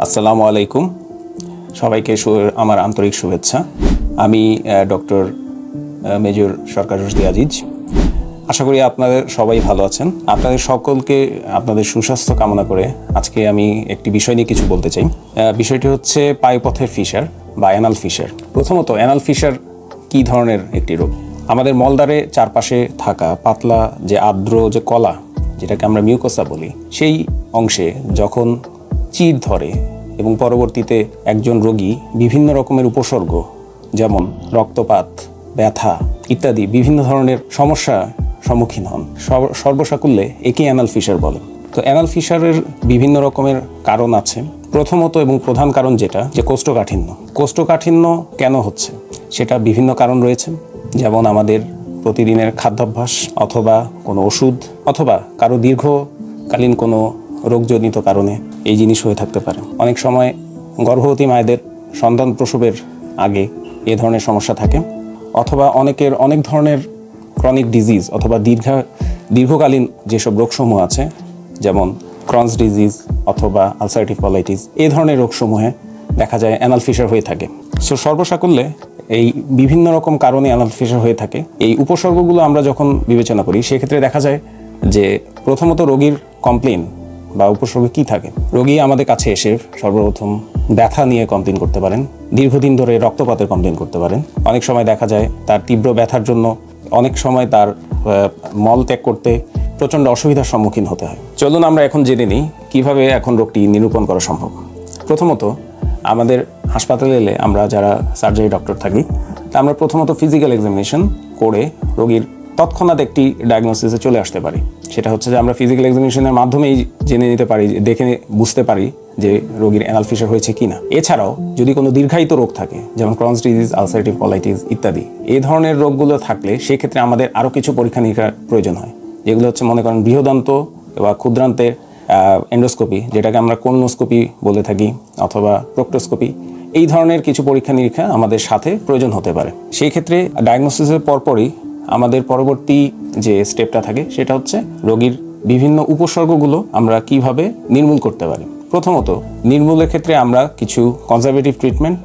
আসসালামু আলাইকুম, সবাইকে আমার আন্তরিক শুভেচ্ছা। আমি ডক্টর মেজর সরকার রশদি আজিজ। আশা করি আপনাদের সবাই ভালো আছেন। আপনাদের সকলকে আপনাদের সুস্বাস্থ্য কামনা করে আজকে আমি একটি বিষয় নিয়ে কিছু বলতে চাই। বিষয়টি হচ্ছে পায়ুপথের ফিশার বা অ্যানাল ফিশার। প্রথমত, অ্যানাল ফিশার কী ধরনের একটি রোগ? আমাদের মলদ্বারে চারপাশে থাকা পাতলা যে আর্দ্র যে কলা, যেটাকে আমরা মিউকোসা বলি, সেই অংশে যখন চিড় ধরে এবং পরবর্তীতে একজন রোগী বিভিন্ন রকমের উপসর্গ যেমন রক্তপাত, ব্যথা ইত্যাদি বিভিন্ন ধরনের সমস্যা সম্মুখীন হন, সর্বসাকুল্যে একে অ্যানাল ফিশার বলে। তো অ্যানাল ফিশারের বিভিন্ন রকমের কারণ আছে। প্রথমত এবং প্রধান কারণ যেটা যে কোষ্ঠকাঠিন্য। কোষ্ঠকাঠিন্য কেন হচ্ছে সেটা বিভিন্ন কারণ রয়েছে, যেমন আমাদের প্রতিদিনের খাদ্যাভ্যাস অথবা কোনো ওষুধ অথবা কারো দীর্ঘকালীন কোনো রোগজনিত কারণে এই জিনিস হয়ে থাকতে পারে। অনেক সময় গর্ভবতী মায়েদের সন্তান প্রসবের আগে এ ধরনের সমস্যা থাকে, অথবা অনেকের অনেক ধরনের ক্রনিক ডিজিজ অথবা দীর্ঘকালীন যেসব রোগসমূহ আছে, যেমন ক্রনস ডিজিজ অথবা আলসারেটিভ কোলাইটিস, এই ধরনের রোগসমূহে দেখা যায় অ্যানাল ফিশার হয়ে থাকে। সো সর্বসাকুল্যে এই বিভিন্ন রকম কারণে অ্যানাল ফিশার হয়ে থাকে। এই উপসর্গগুলো আমরা যখন বিবেচনা করি সেক্ষেত্রে দেখা যায় যে প্রথমত রোগীর কমপ্লেন বা উপসর্গ কী থাকে। রোগী আমাদের কাছে এসে সর্বপ্রথম ব্যথা নিয়ে কমপ্লেন করতে পারেন, দীর্ঘদিন ধরে রক্তপাতের কমপ্লেন করতে পারেন। অনেক সময় দেখা যায় তার তীব্র ব্যথার জন্য অনেক সময় তার মল ত্যাগ করতে প্রচণ্ড অসুবিধার সম্মুখীন হতে হয়। চলুন আমরা এখন জেনে নিই কীভাবে এখন রোগটি নিরূপণ করা সম্ভব। প্রথমত, আমাদের হাসপাতালে এলে আমরা যারা সার্জারি ডক্টর থাকি, তা আমরা প্রথমত ফিজিক্যাল এক্সামিনেশন করে রোগীর তৎক্ষণাৎ একটি ডায়াগনোসিসে চলে আসতে পারি। সেটা হচ্ছে যে আমরা ফিজিক্যাল এক্সামিনেশনের মাধ্যমেই জেনে নিতে পারি, দেখে বুঝতে পারি যে রোগীর অ্যানাল ফিশার হয়েছে কিনা। এছাড়াও যদি কোনো দীর্ঘায়িত রোগ থাকে, যেমন ক্রনস ডিজিজ, আলসারেটিভ কোলাইটিস ইত্যাদি, এই ধরনের রোগগুলো থাকলে সেক্ষেত্রে আমাদের আরও কিছু পরীক্ষা নিরীক্ষার প্রয়োজন হয়, যেগুলো হচ্ছে মনে করেন বৃহদান্ত বা ক্ষুদ্রান্তের এন্ডোস্কোপি, যেটাকে আমরা কোলনোস্কোপি বলে থাকি, অথবা প্রক্টোস্কোপি। এই ধরনের কিছু পরীক্ষা নিরীক্ষা আমাদের সাথে প্রয়োজন হতে পারে। সেই ক্ষেত্রে ডায়াগনোসিসের পরপরই আমাদের পরবর্তী যে স্টেপটা থাকে সেটা হচ্ছে রোগীর বিভিন্ন উপসর্গগুলো আমরা কিভাবে নির্মূল করতে পারি। প্রথমত, নির্মূলের ক্ষেত্রে আমরা কিছু কনজারভেটিভ ট্রিটমেন্ট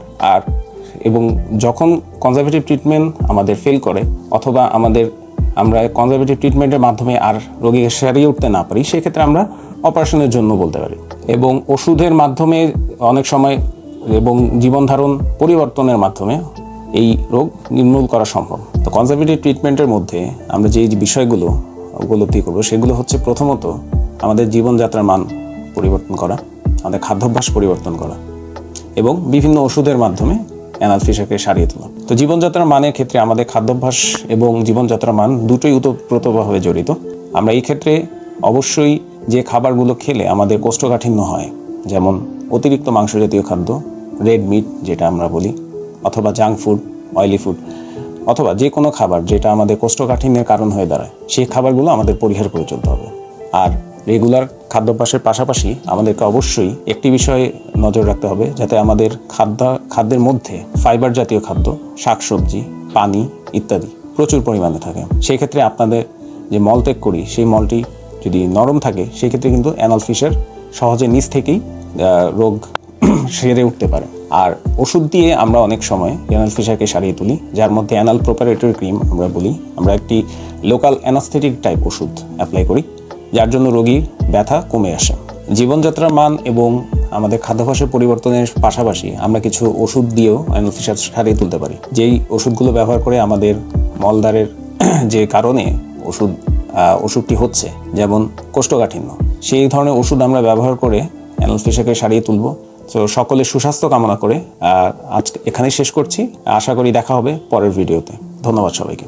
এবং যখন কনজারভেটিভ ট্রিটমেন্ট আমাদের ফেল করে অথবা আমরা কনজারভেটিভ ট্রিটমেন্টের মাধ্যমে আর রোগীকে সারিয়ে উঠতে না পারি, সেক্ষেত্রে আমরা অপারেশনের জন্য বলতে পারি। এবং ওষুধের মাধ্যমে অনেক সময় এবং জীবনধারণ পরিবর্তনের মাধ্যমে এই রোগ নির্মূল করা সম্ভব। তো কনজারভেটিভ ট্রিটমেন্টের মধ্যে আমরা যে বিষয়গুলো উপলব্ধি করব সেগুলো হচ্ছে প্রথমত আমাদের জীবনযাত্রার মান পরিবর্তন করা, আমাদের খাদ্যাভ্যাস পরিবর্তন করা এবং বিভিন্ন ওষুধের মাধ্যমে অ্যানাল ফিশারকে সারিয়ে তোলা। তো জীবনযাত্রার মানের ক্ষেত্রে আমাদের খাদ্যাভ্যাস এবং জীবনযাত্রার মান দুটোই ওতপ্রোতভাবে জড়িত। আমরা এই ক্ষেত্রে অবশ্যই যে খাবারগুলো খেলে আমাদের কোষ্ঠকাঠিন্য হয়, যেমন অতিরিক্ত মাংস জাতীয় খাদ্য, রেড মিট যেটা আমরা বলি, অথবা জাঙ্ক ফুড, অয়েলি ফুড, অথবা যে কোনো খাবার যেটা আমাদের কোষ্ঠকাঠিন্যের কারণ হয়ে দাঁড়ায়, সেই খাবারগুলো আমাদের পরিহার করে চলতে হবে। আর রেগুলার খাদ্যাভ্যাসের পাশাপাশি আমাদেরকে অবশ্যই একটি বিষয়ে নজর রাখতে হবে, যাতে আমাদের খাদ্যের মধ্যে ফাইবার জাতীয় খাদ্য, শাকসবজি, পানি ইত্যাদি প্রচুর পরিমাণে থাকে। সেই ক্ষেত্রে আপনাদের যে মল ত্যাগ করি সেই মলটি যদি নরম থাকে, সেক্ষেত্রে কিন্তু অ্যানাল ফিশার সহজে নিচ থেকেই রোগ সেরে উঠতে পারে। আর ওষুধ দিয়ে আমরা অনেক সময় অ্যানাল ফিশারকে সারিয়ে তুলি, যার মধ্যে অ্যানাল প্রপারেটরি ক্রিম আমরা বলি। আমরা একটি লোকাল অ্যানাস্থেটিক টাইপ ওষুধ অ্যাপ্লাই করি, যার জন্য রোগীর ব্যথা কমে আসে। জীবনযাত্রার মান এবং আমাদের খাদ্যাভ্যাসের পরিবর্তনের পাশাপাশি আমরা কিছু ওষুধ দিয়েও অ্যানাল ফিশার সারিয়ে তুলতে পারি। যেই ওষুধগুলো ব্যবহার করে আমাদের মলদ্বারের যে কারণে ওষুধটি হচ্ছে, যেমন কোষ্ঠকাঠিন্য, সেই ধরনের ওষুধ আমরা ব্যবহার করে অ্যানাল ফিশারকে সারিয়ে তুলব। তো সকলের সুস্বাস্থ্য কামনা করে আজকে এখানেই শেষ করছি। আশা করি দেখা হবে পরের ভিডিওতে। ধন্যবাদ সবাইকে।